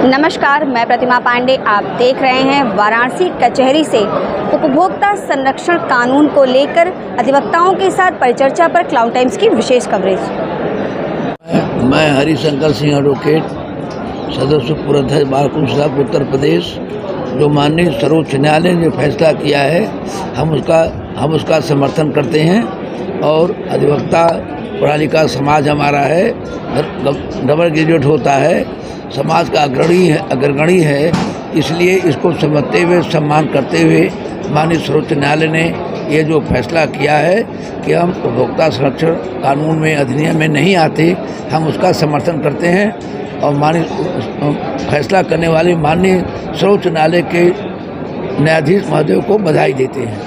नमस्कार, मैं प्रतिमा पांडे। आप देख रहे हैं वाराणसी कचहरी से उपभोक्ता संरक्षण कानून को लेकर अधिवक्ताओं के साथ परिचर्चा पर क्लाउड टाइम्स की विशेष कवरेज। मैं हरिशंकर सिंह एडवोकेट, सदस्य पुराध्यक्ष bar council of Uttar Pradesh. जो माननीय सर्वोच्च न्यायालय ने फैसला किया है हम उसका समर्थन करते हैं और अधिवक्ता प्रणाली का समाज हमारा है, डबल ग्रेजुएट होता है, समाज का अग्रगणी है, इसलिए इसको समझते हुए सम्मान करते हुए माननीय सर्वोच्च न्यायालय ने ये जो फैसला किया है कि हम उपभोक्ता संरक्षण कानून में अधिनियम में नहीं आते, हम उसका समर्थन करते हैं और माननीय फैसला करने वाले माननीय सर्वोच्च न्यायालय के न्यायाधीश महोदय को बधाई देते हैं।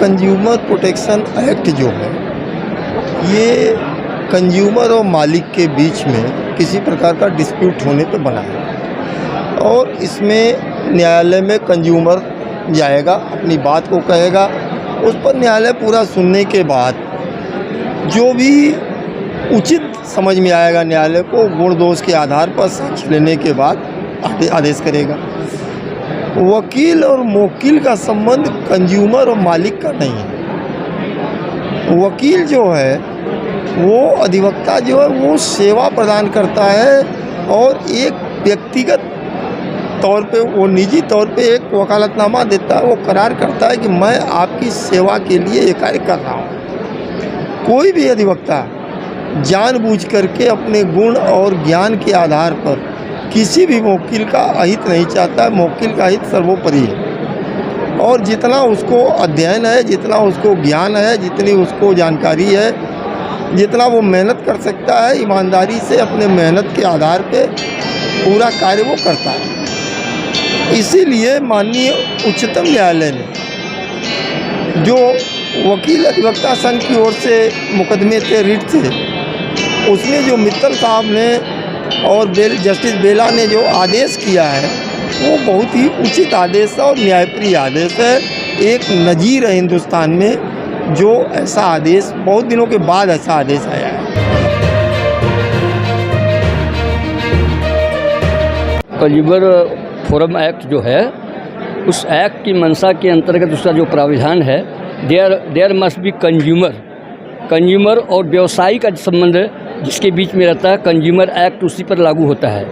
कंज्यूमर प्रोटेक्शन एक्ट जो है ये कंज्यूमर और मालिक के बीच में किसी प्रकार का डिस्प्यूट होने पे बना है और इसमें न्यायालय में कंज्यूमर जाएगा, अपनी बात को कहेगा, उस पर न्यायालय पूरा सुनने के बाद जो भी उचित समझ में आएगा न्यायालय को गुण दोष के आधार पर साक्ष्य लेने के बाद आदेश करेगा। वकील और मुवक्किल का संबंध कंज्यूमर और मालिक का नहीं है। वकील जो है वो अधिवक्ता जो है वो सेवा प्रदान करता है और एक व्यक्तिगत तौर पे वो निजी तौर पे एक वकालतनामा देता है, वो करार करता है कि मैं आपकी सेवा के लिए ये कार्य कर रहा हूँ। कोई भी अधिवक्ता जानबूझ करके अपने गुण और ज्ञान के आधार पर किसी भी मुवक्किल का अहित नहीं चाहता है। मुवक्किल का हित सर्वोपरि है और जितना उसको अध्ययन है, जितना उसको ज्ञान है, जितनी उसको जानकारी है, जितना वो मेहनत कर सकता है, ईमानदारी से अपने मेहनत के आधार पे पूरा कार्य वो करता है। इसीलिए माननीय उच्चतम न्यायालय ने जो वकील अधिवक्ता संघ की ओर से मुकदमे थे, रिट थे, उसमें जो मित्तल साहब ने और जस्टिस बेला ने जो आदेश किया है वो बहुत ही उचित आदेश है और न्यायप्रिय आदेश है। एक नज़ीर है हिंदुस्तान में जो ऐसा आदेश, बहुत दिनों के बाद ऐसा आदेश आया है। कंज्यूमर फोरम एक्ट जो है उस एक्ट की मंशा के अंतर्गत उसका जो प्राविधान है देयर मस्ट बी कंज्यूमर और व्यवसायी का संबंध जिसके बीच में रहता है, कंज्यूमर एक्ट उसी पर लागू होता है।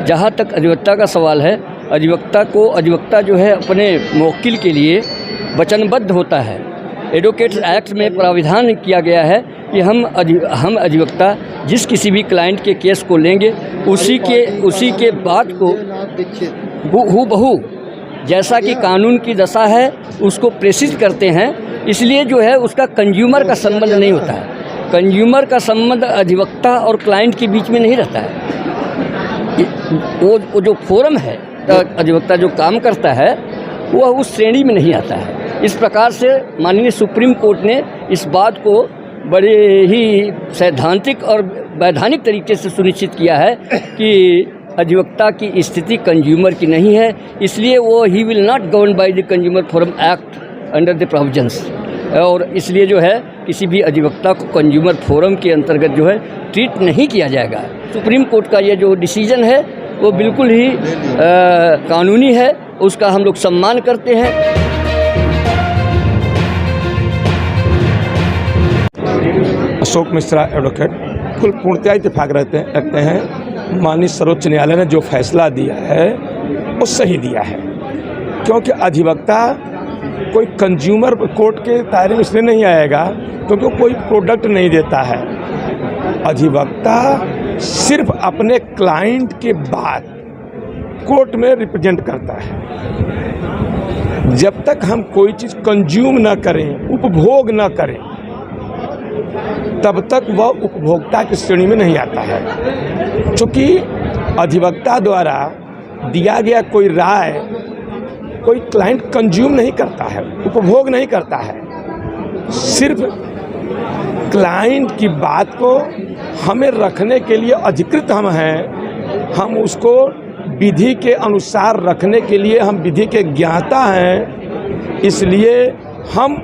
जहाँ तक अधिवक्ता का सवाल है, अधिवक्ता जो है अपने मुवक्किल के लिए वचनबद्ध होता है। एडवोकेट्स एक्ट में प्राविधान किया गया है कि हम अधिवक्ता जिस किसी भी क्लाइंट के केस को लेंगे उसी के बात को हूबहू जैसा कि कानून की दशा है उसको प्रेसिज करते हैं। इसलिए जो है उसका कंज्यूमर का संबंध नहीं होता है। कंज्यूमर का संबंध अधिवक्ता और क्लाइंट के बीच में नहीं रहता है। वो जो फोरम है, अधिवक्ता जो काम करता है वह उस श्रेणी में नहीं आता है। इस प्रकार से माननीय सुप्रीम कोर्ट ने इस बात को बड़े ही सैद्धांतिक और वैधानिक तरीके से सुनिश्चित किया है कि अधिवक्ता की स्थिति कंज्यूमर की नहीं है। इसलिए वो he will not govern by the consumer forum act under the provisions, और इसलिए जो है किसी भी अधिवक्ता को कंज्यूमर फोरम के अंतर्गत जो है ट्रीट नहीं किया जाएगा। सुप्रीम कोर्ट का ये जो डिसीजन है वो बिल्कुल ही कानूनी है, उसका हम लोग सम्मान करते हैं। अशोक मिश्रा एडवोकेट, बिल्कुल पूर्णतः इत्तेफाक रखते हैं। माननीय सर्वोच्च न्यायालय ने जो फैसला दिया है वो सही दिया है, क्योंकि अधिवक्ता कोई कंज्यूमर कोर्ट के दायरे में इसलिए नहीं आएगा क्योंकि वो कोई प्रोडक्ट नहीं देता है। अधिवक्ता सिर्फ अपने क्लाइंट के बात कोर्ट में रिप्रेजेंट करता है। जब तक हम कोई चीज़ कंज्यूम ना करें, उपभोग ना करें, तब तक वह उपभोक्ता की श्रेणी में नहीं आता है। चूँकि अधिवक्ता द्वारा दिया गया कोई राय कोई क्लाइंट कंज्यूम नहीं करता है, उपभोग नहीं करता है। सिर्फ क्लाइंट की बात को हमें रखने के लिए अधिकृत हम हैं, हम उसको विधि के अनुसार रखने के लिए हम विधि के ज्ञाता हैं। इसलिए हम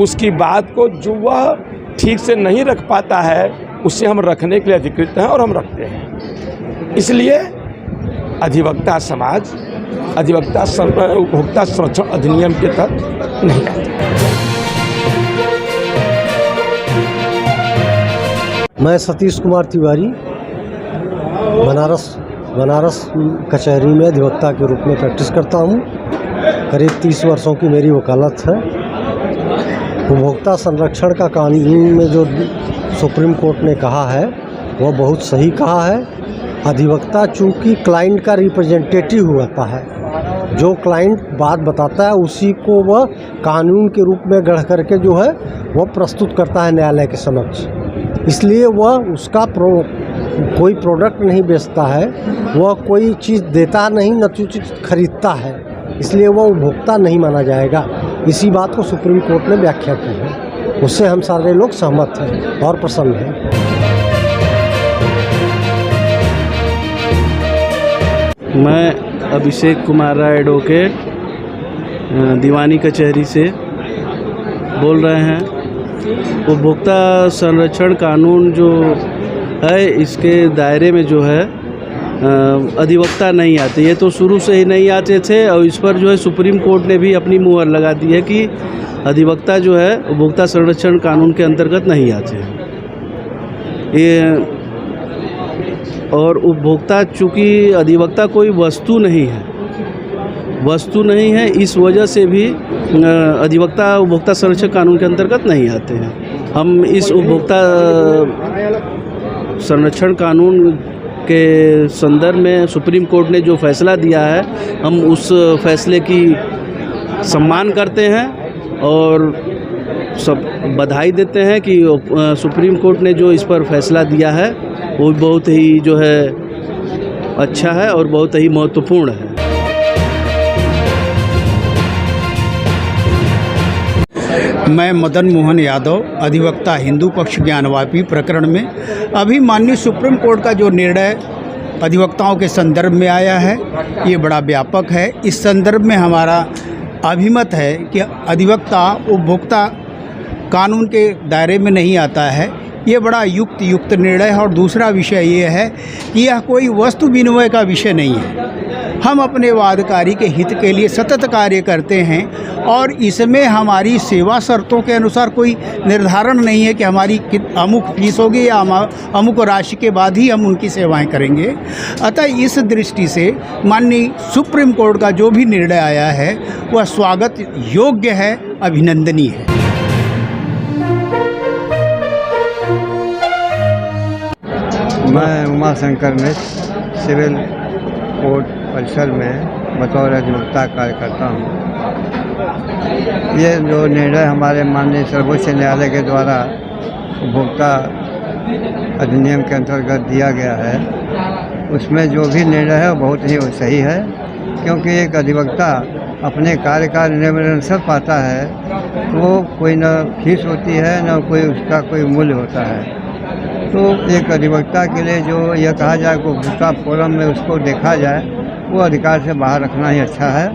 उसकी बात को जो वह ठीक से नहीं रख पाता है उसे हम रखने के लिए अधिकृत हैं और हम रखते हैं। इसलिए अधिवक्ता समाज उपभोक्ता संरक्षण अधिनियम के तहत नहीं आते। मैं सतीश कुमार तिवारी बनारस कचहरी में अधिवक्ता के रूप में प्रैक्टिस करता हूँ। करीब 30 वर्षों की मेरी वकालत है। उपभोक्ता संरक्षण का कानून में जो सुप्रीम कोर्ट ने कहा है वह बहुत सही कहा है। अधिवक्ता चूँकि क्लाइंट का रिप्रेजेंटेटिव होता है, जो क्लाइंट बात बताता है उसी को वह कानून के रूप में गढ़ करके जो है वह प्रस्तुत करता है न्यायालय के समक्ष। इसलिए वह उसका कोई प्रोडक्ट नहीं बेचता है, वह कोई चीज़ देता नहीं न चीज़ खरीदता है, इसलिए वह उपभोक्ता नहीं माना जाएगा। इसी बात को सुप्रीम कोर्ट ने व्याख्या की है, उससे हम सारे लोग सहमत हैं और प्रसन्न हैं। मैं अभिषेक कुमार राय एडवोकेट दीवानी कचहरी से बोल रहे हैं। उपभोक्ता संरक्षण कानून जो है इसके दायरे में जो है अधिवक्ता नहीं आते। ये तो शुरू से ही नहीं आते थे और इस पर जो है सुप्रीम कोर्ट ने भी अपनी मुहर लगा दी है कि अधिवक्ता जो है उपभोक्ता संरक्षण कानून के अंतर्गत नहीं आते हैं। ये और उपभोक्ता चूँकि अधिवक्ता कोई वस्तु नहीं है, इस वजह से भी अधिवक्ता उपभोक्ता संरक्षण कानून के अंतर्गत नहीं आते हैं। हम इस उपभोक्ता संरक्षण कानून के संदर्भ में सुप्रीम कोर्ट ने जो फैसला दिया है, हम उस फैसले की सम्मान करते हैं और सब बधाई देते हैं कि सुप्रीम कोर्ट ने जो इस पर फैसला दिया है वो बहुत ही जो है अच्छा है और बहुत ही महत्वपूर्ण है। मैं मदन मोहन यादव, अधिवक्ता हिंदू पक्ष ज्ञानवापी प्रकरण में अभी माननीय सुप्रीम कोर्ट का जो निर्णय अधिवक्ताओं के संदर्भ में आया है ये बड़ा व्यापक है। इस संदर्भ में हमारा अभिमत है कि अधिवक्ता उपभोक्ता कानून के दायरे में नहीं आता है। ये बड़ा युक्त निर्णय है। और दूसरा विषय ये है कि यह कोई वस्तु विनिमय का विषय नहीं है। हम अपने वादकारी के हित के लिए सतत कार्य करते हैं और इसमें हमारी सेवा शर्तों के अनुसार कोई निर्धारण नहीं है कि हमारी अमुक फीस होगी या अमुक राशि के बाद ही हम उनकी सेवाएं करेंगे। अतः इस दृष्टि से माननीय सुप्रीम कोर्ट का जो भी निर्णय आया है वह स्वागत योग्य है, अभिनंदनीय है। मैं उमाशंकर मिश्र सिविल कोर्ट परिसर में बतौर अधिवक्ता कार्य करता हूँ। ये जो निर्णय हमारे माननीय सर्वोच्च न्यायालय के द्वारा उपभोक्ता अधिनियम के अंतर्गत दिया गया है, उसमें जो भी निर्णय है वो बहुत ही सही है, क्योंकि एक अधिवक्ता अपने कार्य का निरंतर पाता है तो कोई न फीस होती है न कोई उसका कोई मूल्य होता है। तो एक अधिवक्ता के लिए जो यह कहा जाए कि उपभोक्ता फोरम में उसको देखा जाए, वो अधिकार से बाहर रखना ही अच्छा है।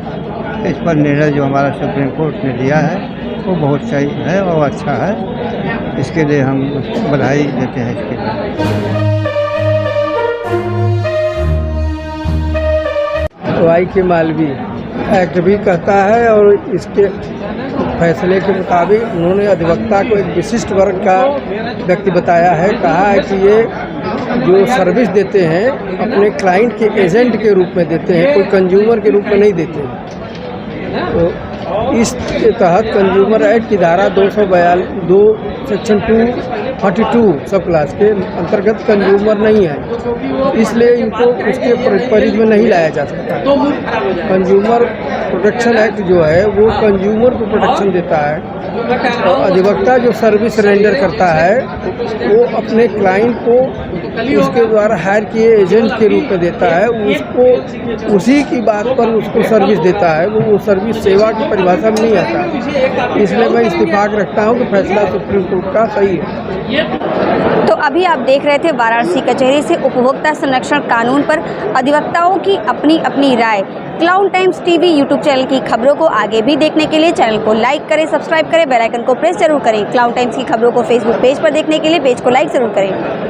इस पर निर्णय जो हमारा सुप्रीम कोर्ट ने दिया है वो बहुत सही है और अच्छा है। इसके लिए हम उसको बधाई देते हैं। इसके लिए वाई के मालवी एक्ट भी कहता है और इसके फैसले के मुताबिक उन्होंने अधिवक्ता को एक विशिष्ट वर्ग का व्यक्ति बताया है। कहा है कि ये जो सर्विस देते हैं अपने क्लाइंट के एजेंट के रूप में देते हैं, कोई कंज्यूमर के रूप में नहीं देते हैं। तो इसके तहत कंज्यूमर एक्ट की धारा 242 सेक्शन 242 सब क्लास के अंतर्गत कंज्यूमर नहीं है, इसलिए इनको उसके परिधि में नहीं लाया जा सकता। कंज्यूमर प्रोटेक्शन एक्ट जो है वो कंज्यूमर को प्रोटेक्शन देता है और अधिवक्ता जो सर्विस रेंडर करता है वो अपने क्लाइंट को उसके द्वारा हायर किए एजेंट के रूप में देता है, उसको उसी की बात पर उसको सर्विस देता है, वो सर्विस सेवा की परिभाषा में नहीं आता। इसलिए मैं इत्तेफाक रखता हूँ कि फैसला सुप्रीम कोर्ट का सही है। तो अभी आप देख रहे थे वाराणसी कचहरी से उपभोक्ता संरक्षण कानून पर अधिवक्ताओं की अपनी अपनी राय। Cloud Times TV YouTube channel की खबरों को आगे भी देखने के लिए चैनल को लाइक करें, सब्सक्राइब करें, बेल आइकन को प्रेस जरूर करें। क्लाउड टाइम्स की खबरों को फेसबुक पेज पर देखने के लिए पेज को लाइक जरूर करें।